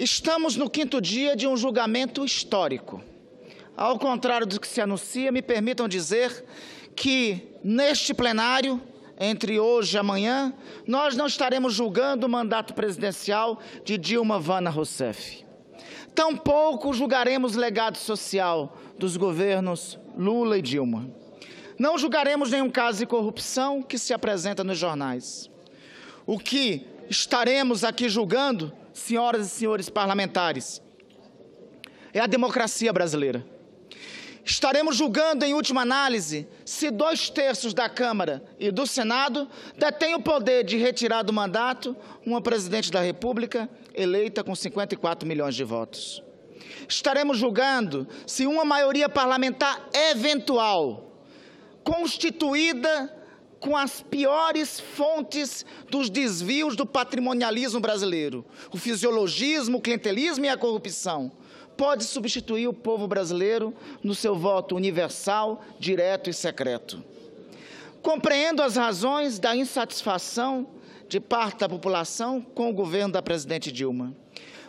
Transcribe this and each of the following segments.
Estamos no 5º dia de um julgamento histórico. Ao contrário do que se anuncia, me permitam dizer que neste plenário, entre hoje e amanhã, nós não estaremos julgando o mandato presidencial de Dilma Vana Rousseff. Tampouco julgaremos o legado social dos governos Lula e Dilma. Não julgaremos nenhum caso de corrupção que se apresenta nos jornais. O que estaremos aqui julgando, senhoras e senhores parlamentares, é a democracia brasileira. Estaremos julgando, em última análise, se 2/3 da Câmara e do Senado detêm o poder de retirar do mandato uma presidente da República eleita com 54 milhões de votos. Estaremos julgando se uma maioria parlamentar eventual, constituída com as piores fontes dos desvios do patrimonialismo brasileiro, o fisiologismo, o clientelismo e a corrupção, pode substituir o povo brasileiro no seu voto universal, direto e secreto. Compreendo as razões da insatisfação de parte da população com o governo da presidente Dilma.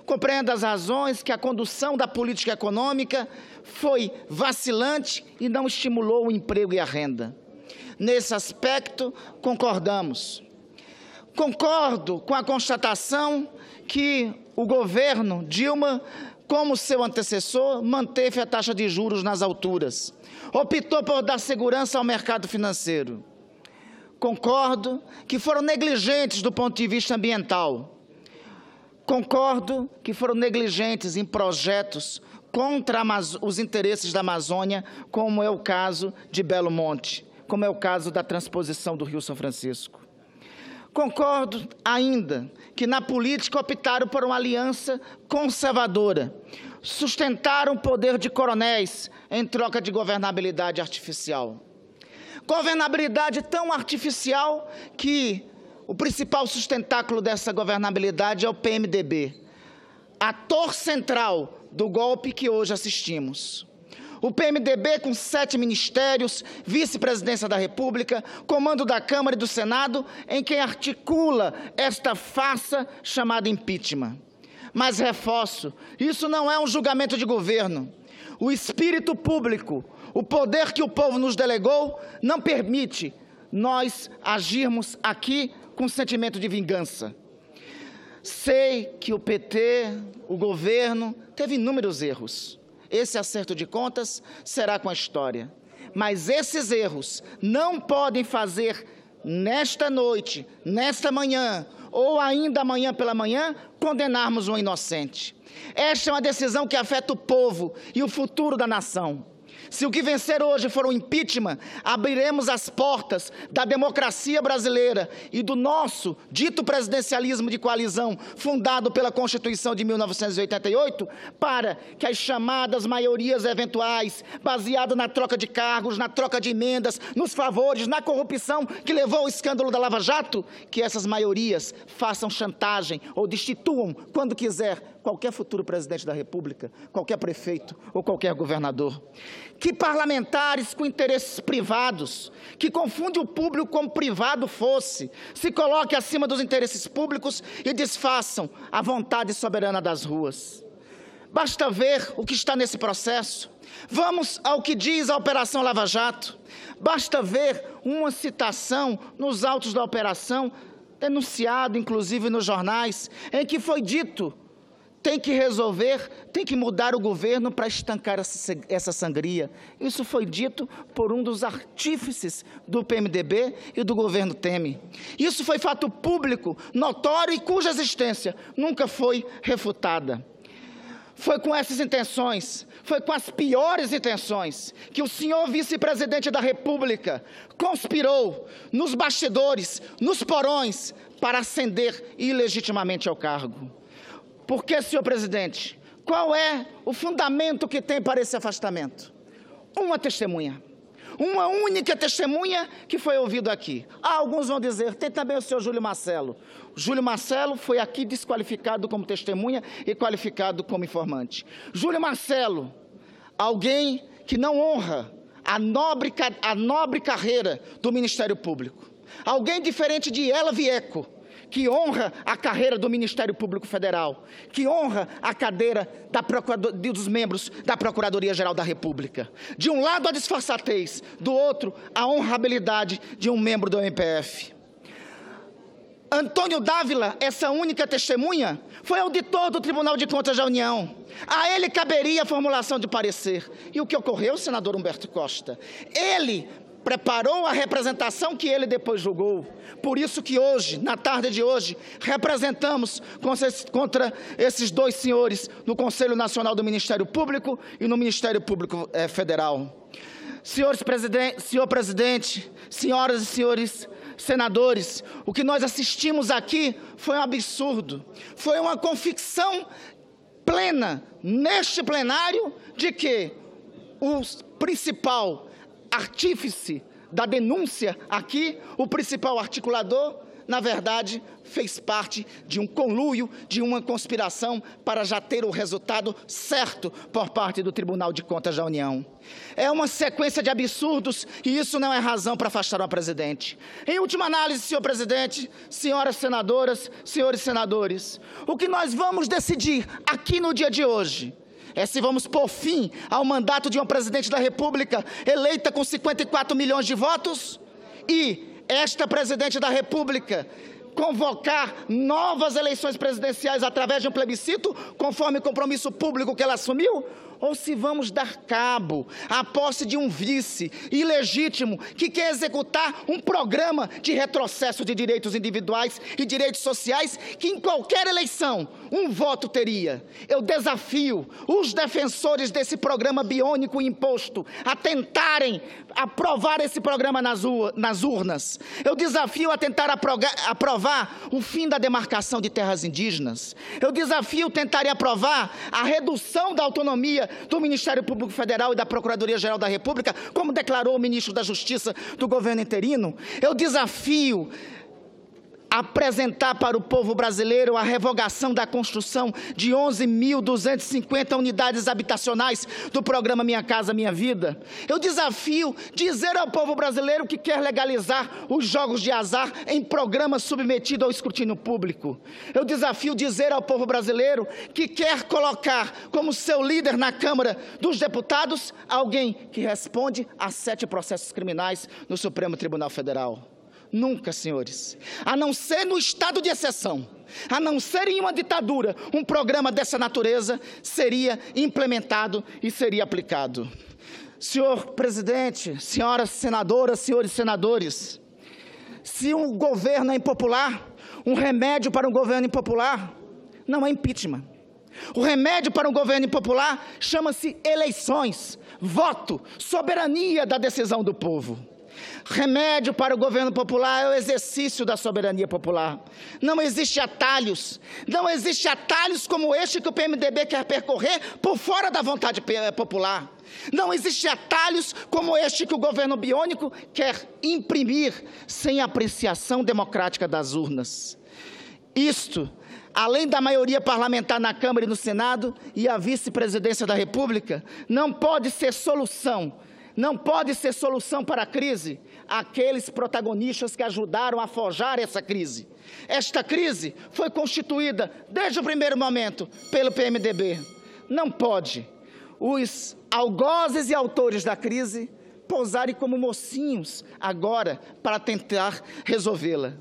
Compreendo as razões que a condução da política econômica foi vacilante e não estimulou o emprego e a renda. Nesse aspecto, concordamos. Concordo com a constatação que o governo Dilma, como seu antecessor, manteve a taxa de juros nas alturas. Optou por dar segurança ao mercado financeiro. Concordo que foram negligentes do ponto de vista ambiental. Concordo que foram negligentes em projetos contra os interesses da Amazônia, como é o caso de Belo Monte, como é o caso da transposição do Rio São Francisco. Concordo ainda que na política optaram por uma aliança conservadora, sustentaram o poder de coronéis em troca de governabilidade artificial. Governabilidade tão artificial que o principal sustentáculo dessa governabilidade é o PMDB, ator central do golpe que hoje assistimos. O PMDB, com 7 ministérios, vice-presidência da República, comando da Câmara e do Senado, em quem articula esta farsa chamada impeachment. Mas reforço, isso não é um julgamento de governo. O espírito público, o poder que o povo nos delegou, não permite nós agirmos aqui com sentimento de vingança. Sei que o PT, o governo, teve inúmeros erros. Esse acerto de contas será com a história. Mas esses erros não podem fazer, nesta noite, nesta manhã, ou ainda amanhã pela manhã, condenarmos um inocente. Esta é uma decisão que afeta o povo e o futuro da nação. Se o que vencer hoje for o impeachment, abriremos as portas da democracia brasileira e do nosso dito presidencialismo de coalizão, fundado pela Constituição de 1988, para que as chamadas maiorias eventuais, baseadas na troca de cargos, na troca de emendas, nos favores, na corrupção que levou ao escândalo da Lava Jato, que essas maiorias façam chantagem ou destituam, quando quiser, qualquer futuro presidente da República, qualquer prefeito ou qualquer governador. Que parlamentares com interesses privados, que confunde o público como privado fosse, se coloquem acima dos interesses públicos e desfaçam a vontade soberana das ruas. Basta ver o que está nesse processo. Vamos ao que diz a Operação Lava Jato. Basta ver uma citação nos autos da operação, denunciado inclusive nos jornais, em que foi dito: tem que resolver, tem que mudar o governo para estancar essa sangria. Isso foi dito por um dos artífices do PMDB e do governo Temer. Isso foi fato público, notório e cuja existência nunca foi refutada. Foi com essas intenções, foi com as piores intenções, que o senhor vice-presidente da República conspirou nos bastidores, nos porões, para ascender ilegitimamente ao cargo. Por que, senhor presidente? Qual é o fundamento que tem para esse afastamento? Uma testemunha. Uma única testemunha que foi ouvido aqui. Alguns vão dizer, tem também o senhor Júlio Marcelo. Júlio Marcelo foi aqui desqualificado como testemunha e qualificado como informante. Júlio Marcelo, alguém que não honra a nobre carreira do Ministério Público. Alguém diferente de Ela Vieco, que honra a carreira do Ministério Público Federal, que honra a cadeira dos membros da Procuradoria-Geral da República. De um lado, a disfarçatez, do outro, a honrabilidade de um membro do MPF. Antônio Dávila, essa única testemunha, foi auditor do Tribunal de Contas da União. A ele caberia a formulação de parecer. E o que ocorreu, senador Humberto Costa? Ele preparou a representação que ele depois julgou. Por isso que hoje, na tarde de hoje, representamos contra esses dois senhores no Conselho Nacional do Ministério Público e no Ministério Público Federal. Senhor presidente, senhoras e senhores senadores, o que nós assistimos aqui foi um absurdo, foi uma convicção plena neste plenário de que o principal artífice da denúncia aqui, o principal articulador, na verdade, fez parte de um conluio, de uma conspiração para já ter o resultado certo por parte do Tribunal de Contas da União. É uma sequência de absurdos e isso não é razão para afastar o presidente. Em última análise, senhor presidente, senhoras senadoras, senhores senadores, o que nós vamos decidir aqui no dia de hoje é se vamos pôr fim ao mandato de uma presidente da República eleita com 54 milhões de votos e esta presidente da República convocar novas eleições presidenciais através de um plebiscito, conforme o compromisso público que ela assumiu, ou se vamos dar cabo à posse de um vice ilegítimo que quer executar um programa de retrocesso de direitos individuais e direitos sociais que em qualquer eleição um voto teria. Eu desafio os defensores desse programa biônico imposto a tentarem aprovar esse programa nas urnas. Eu desafio a tentar aprovar o fim da demarcação de terras indígenas. Eu desafio tentarem aprovar a redução da autonomia do Ministério Público Federal e da Procuradoria-Geral da República, como declarou o ministro da Justiça do governo interino. Eu desafio apresentar para o povo brasileiro a revogação da construção de 11.250 unidades habitacionais do programa Minha Casa Minha Vida. Eu desafio dizer ao povo brasileiro que quer legalizar os jogos de azar em programa submetido ao escrutínio público. Eu desafio dizer ao povo brasileiro que quer colocar como seu líder na Câmara dos Deputados alguém que responde a 7 processos criminais no Supremo Tribunal Federal. Nunca, senhores, a não ser no estado de exceção, a não ser em uma ditadura, um programa dessa natureza seria implementado e seria aplicado. Senhor presidente, senhoras senadoras, senhores senadores, se um governo é impopular, um remédio para um governo impopular não é impeachment. O remédio para um governo impopular chama-se eleições, voto, soberania da decisão do povo. Remédio para o governo popular é o exercício da soberania popular. Não existe atalhos como este que o PMDB quer percorrer por fora da vontade popular. Não existe atalhos como este que o governo biônico quer imprimir sem apreciação democrática das urnas. Isto, além da maioria parlamentar na Câmara e no Senado e a vice-presidência da República, não pode ser solução para a crise aqueles protagonistas que ajudaram a forjar essa crise. Esta crise foi constituída, desde o primeiro momento, pelo PMDB. Não pode os algozes e autores da crise posarem como mocinhos agora para tentar resolvê-la.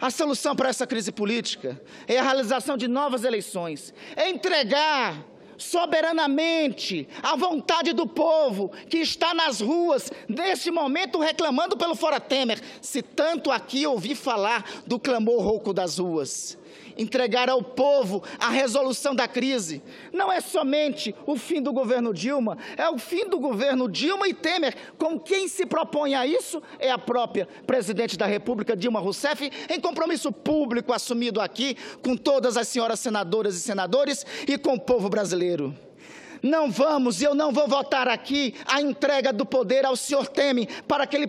A solução para essa crise política é a realização de novas eleições, é entregar soberanamente a vontade do povo que está nas ruas, neste momento reclamando pelo Fora Temer, se tanto aqui ouvi falar do clamor rouco das ruas. Entregar ao povo a resolução da crise não é somente o fim do governo Dilma, é o fim do governo Dilma e Temer. Com quem se propõe a isso é a própria presidente da República, Dilma Rousseff, em compromisso público assumido aqui com todas as senhoras senadoras e senadores e com o povo brasileiro. Não vamos, e eu não vou votar aqui a entrega do poder ao senhor Temer para que ele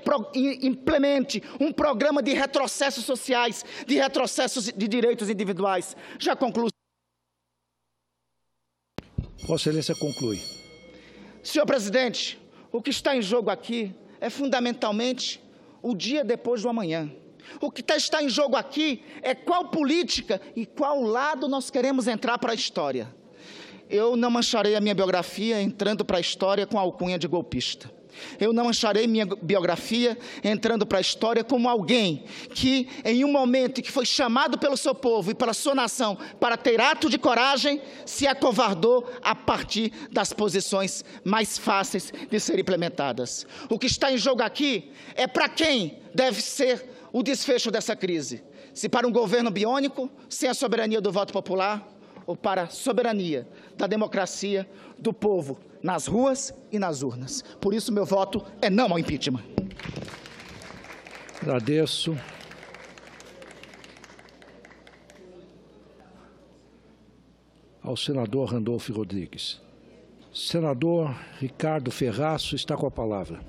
implemente um programa de retrocessos sociais, de retrocessos de direitos individuais. Já concluo. Vossa Excelência conclui. Senhor presidente, o que está em jogo aqui é fundamentalmente o dia depois do amanhã. O que está em jogo aqui é qual política e qual lado nós queremos entrar para a história. Eu não mancharei a minha biografia entrando para a história com a alcunha de golpista. Eu não mancharei minha biografia entrando para a história como alguém que, em um momento em que foi chamado pelo seu povo e pela sua nação para ter ato de coragem, se acovardou a partir das posições mais fáceis de serem implementadas. O que está em jogo aqui é para quem deve ser o desfecho dessa crise. Se para um governo biônico, sem a soberania do voto popular, ou para a soberania da democracia do povo nas ruas e nas urnas. Por isso, meu voto é não ao impeachment. Agradeço. Ao senador Randolfo Rodrigues. Senador Ricardo Ferraço está com a palavra.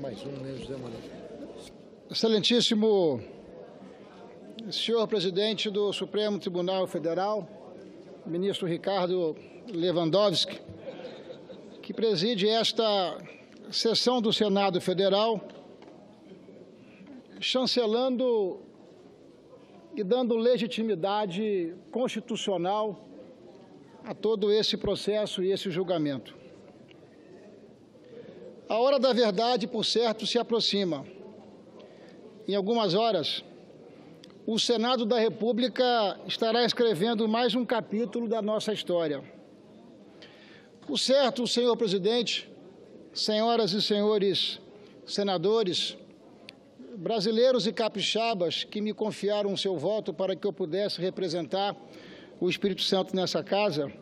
Mais um, né, José Manuel? Excelentíssimo senhor presidente do Supremo Tribunal Federal, ministro Ricardo Lewandowski, que preside esta sessão do Senado Federal, chancelando e dando legitimidade constitucional a todo esse processo e esse julgamento. A hora da verdade, por certo, se aproxima. Em algumas horas, o Senado da República estará escrevendo mais um capítulo da nossa história. Por certo, senhor presidente, senhoras e senhores senadores, brasileiros e capixabas que me confiaram o seu voto para que eu pudesse representar o Espírito Santo nessa casa,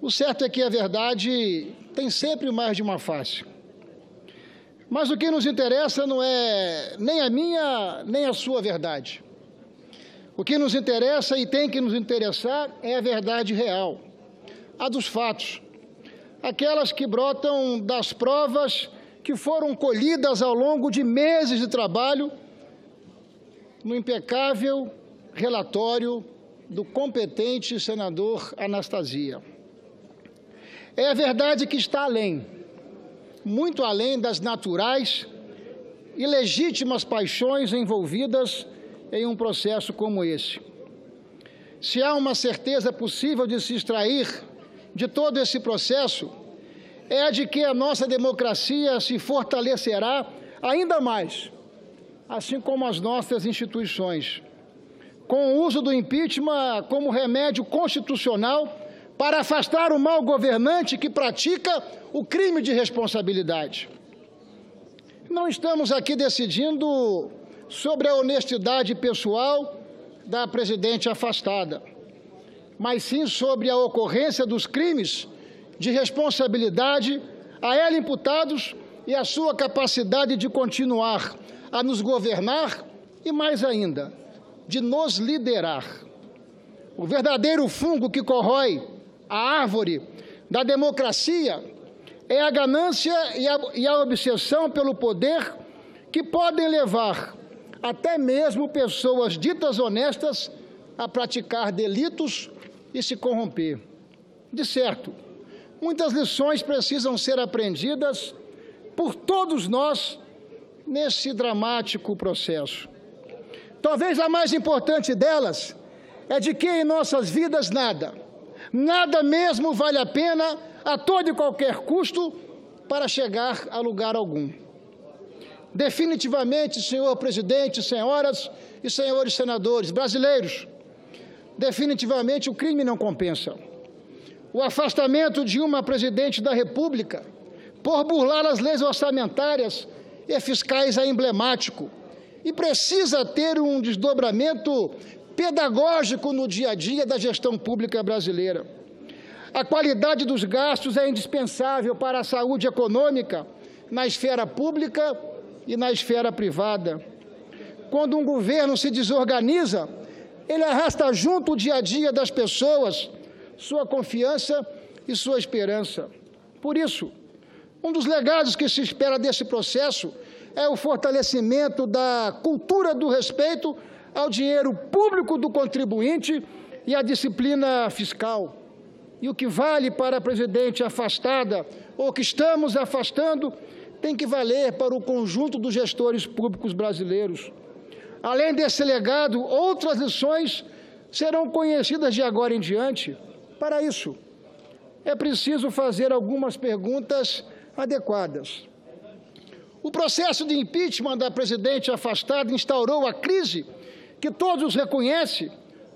o certo é que a verdade tem sempre mais de uma face. Mas o que nos interessa não é nem a minha, nem a sua verdade. O que nos interessa e tem que nos interessar é a verdade real, a dos fatos, aquelas que brotam das provas que foram colhidas ao longo de meses de trabalho no impecável relatório do competente senador Anastasia. É a verdade que está além, muito além das naturais e legítimas paixões envolvidas em um processo como esse. Se há uma certeza possível de se extrair de todo esse processo, é a de que a nossa democracia se fortalecerá ainda mais, assim como as nossas instituições, com o uso do impeachment como remédio constitucional para afastar o mau governante que pratica o crime de responsabilidade. Não estamos aqui decidindo sobre a honestidade pessoal da presidente afastada, mas sim sobre a ocorrência dos crimes de responsabilidade a ela imputados e a sua capacidade de continuar a nos governar e, mais ainda, de nos liderar. O verdadeiro fungo que corrói a árvore da democracia é a ganância e a obsessão pelo poder que podem levar até mesmo pessoas ditas honestas a praticar delitos e se corromper. De certo, muitas lições precisam ser aprendidas por todos nós nesse dramático processo. Talvez a mais importante delas é de que em nossas vidas nada mesmo vale a pena a todo e qualquer custo para chegar a lugar algum. Definitivamente, senhor presidente, senhoras e senhores senadores brasileiros, definitivamente o crime não compensa. O afastamento de uma presidente da República por burlar as leis orçamentárias e fiscais é emblemático e precisa ter um desdobramento pedagógico no dia a dia da gestão pública brasileira. A qualidade dos gastos é indispensável para a saúde econômica na esfera pública e na esfera privada. Quando um governo se desorganiza, ele arrasta junto o dia a dia das pessoas, sua confiança e sua esperança. Por isso, um dos legados que se espera desse processo é o fortalecimento da cultura do respeito ao dinheiro público do contribuinte e à disciplina fiscal. E o que vale para a presidente afastada, ou que estamos afastando, tem que valer para o conjunto dos gestores públicos brasileiros. Além desse legado, outras lições serão conhecidas de agora em diante. Para isso, é preciso fazer algumas perguntas adequadas. O processo de impeachment da presidente afastada instaurou a crise que todos reconhecem,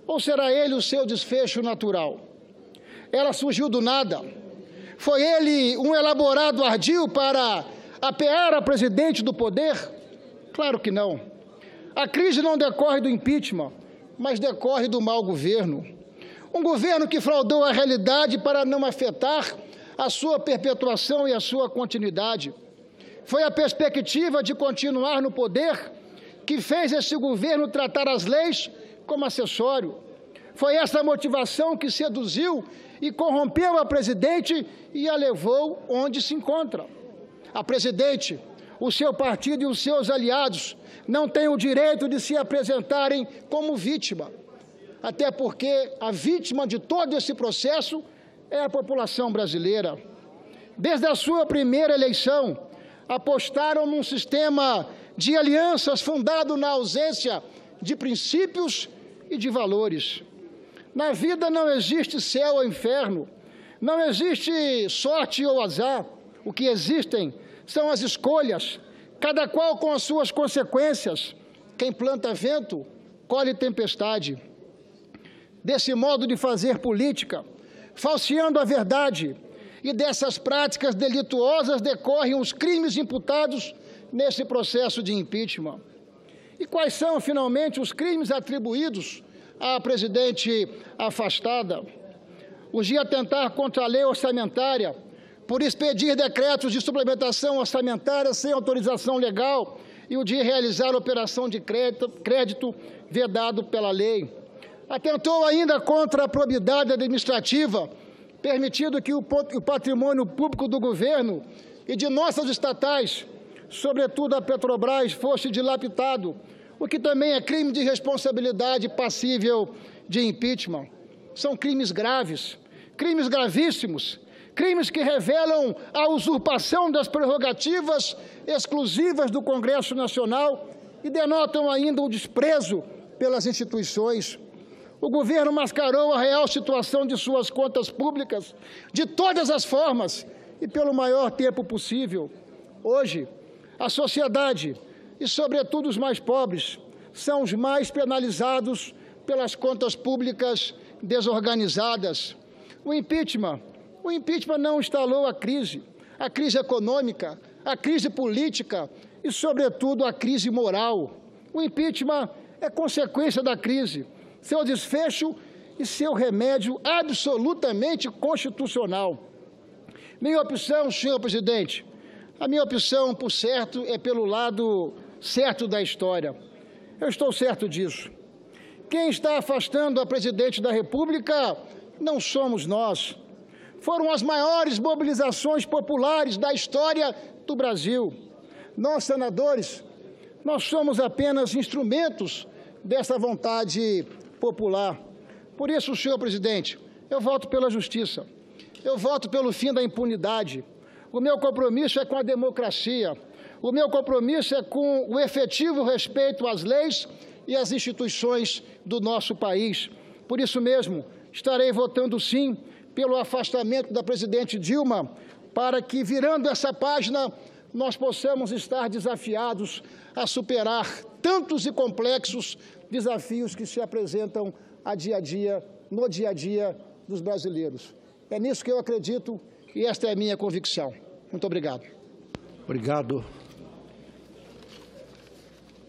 ou será ele o seu desfecho natural? Ela surgiu do nada? Foi ele um elaborado ardil para apear a presidente do poder? Claro que não. A crise não decorre do impeachment, mas decorre do mau governo. Um governo que fraudou a realidade para não afetar a sua perpetuação e a sua continuidade. Foi a perspectiva de continuar no poder que fez esse governo tratar as leis como acessório. Foi essa motivação que seduziu e corrompeu a presidente e a levou onde se encontra. A presidente, o seu partido e os seus aliados não têm o direito de se apresentarem como vítima, até porque a vítima de todo esse processo é a população brasileira. Desde a sua primeira eleição, apostaram num sistema de alianças fundado na ausência de princípios e de valores. Na vida não existe céu ou inferno, não existe sorte ou azar. O que existem são as escolhas, cada qual com as suas consequências. Quem planta vento, colhe tempestade. Desse modo de fazer política, falseando a verdade, e dessas práticas delituosas decorrem os crimes imputados nesse processo de impeachment. E quais são, finalmente, os crimes atribuídos à presidente afastada? O de atentar contra a lei orçamentária, por expedir decretos de suplementação orçamentária sem autorização legal, e o de realizar operação de crédito vedado pela lei. Atentou ainda contra a probidade administrativa, permitindo que o patrimônio público do governo e de nossas estatais, sobretudo a Petrobras, fosse dilapidado, o que também é crime de responsabilidade passível de impeachment. São crimes graves, crimes gravíssimos, crimes que revelam a usurpação das prerrogativas exclusivas do Congresso Nacional e denotam ainda o desprezo pelas instituições. O governo mascarou a real situação de suas contas públicas de todas as formas e pelo maior tempo possível. Hoje, a sociedade, e sobretudo os mais pobres, são os mais penalizados pelas contas públicas desorganizadas. O impeachment não instalou a crise econômica, a crise política e, sobretudo, a crise moral. O impeachment é consequência da crise, seu desfecho e seu remédio absolutamente constitucional. Minha opção, senhor presidente, a minha opção, por certo, é pelo lado certo da história. Eu estou certo disso. Quem está afastando a presidente da República não somos nós. Foram as maiores mobilizações populares da história do Brasil. Nós, senadores, nós somos apenas instrumentos dessa vontade popular. Por isso, senhor presidente, eu voto pela justiça. Eu voto pelo fim da impunidade. O meu compromisso é com a democracia. O meu compromisso é com o efetivo respeito às leis e às instituições do nosso país. Por isso mesmo, estarei votando sim pelo afastamento da presidente Dilma, para que, virando essa página, nós possamos estar desafiados a superar tantos e complexos desafios que se apresentam no dia a dia dos brasileiros. É nisso que eu acredito e esta é a minha convicção. Muito obrigado. Obrigado,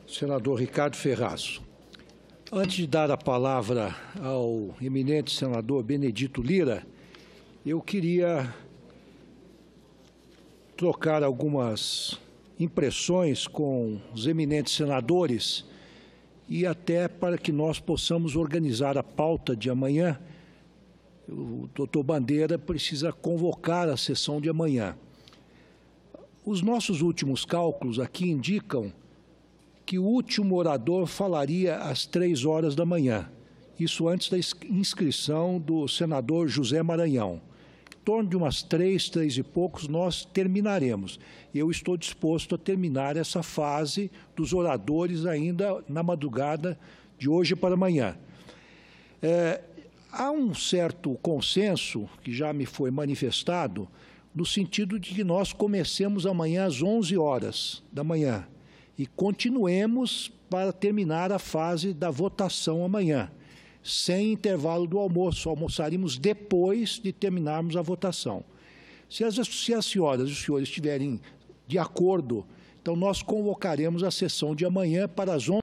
senador Ricardo Ferraz. Antes de dar a palavra ao eminente senador Benedito Lira, eu queria trocar algumas impressões com os eminentes senadores e até para que nós possamos organizar a pauta de amanhã. O doutor Bandeira precisa convocar a sessão de amanhã. Os nossos últimos cálculos aqui indicam que o último orador falaria às 3 horas da manhã. Isso antes da inscrição do senador José Maranhão. Em torno de umas 3 e poucos, nós terminaremos. Eu estou disposto a terminar essa fase dos oradores ainda na madrugada de hoje para amanhã. Há um certo consenso, que já me foi manifestado, no sentido de que nós comecemos amanhã às 11 horas da manhã e continuemos para terminar a fase da votação amanhã, sem intervalo do almoço. Almoçaremos depois de terminarmos a votação. Se as senhoras e os senhores estiverem de acordo, então nós convocaremos a sessão de amanhã para as 11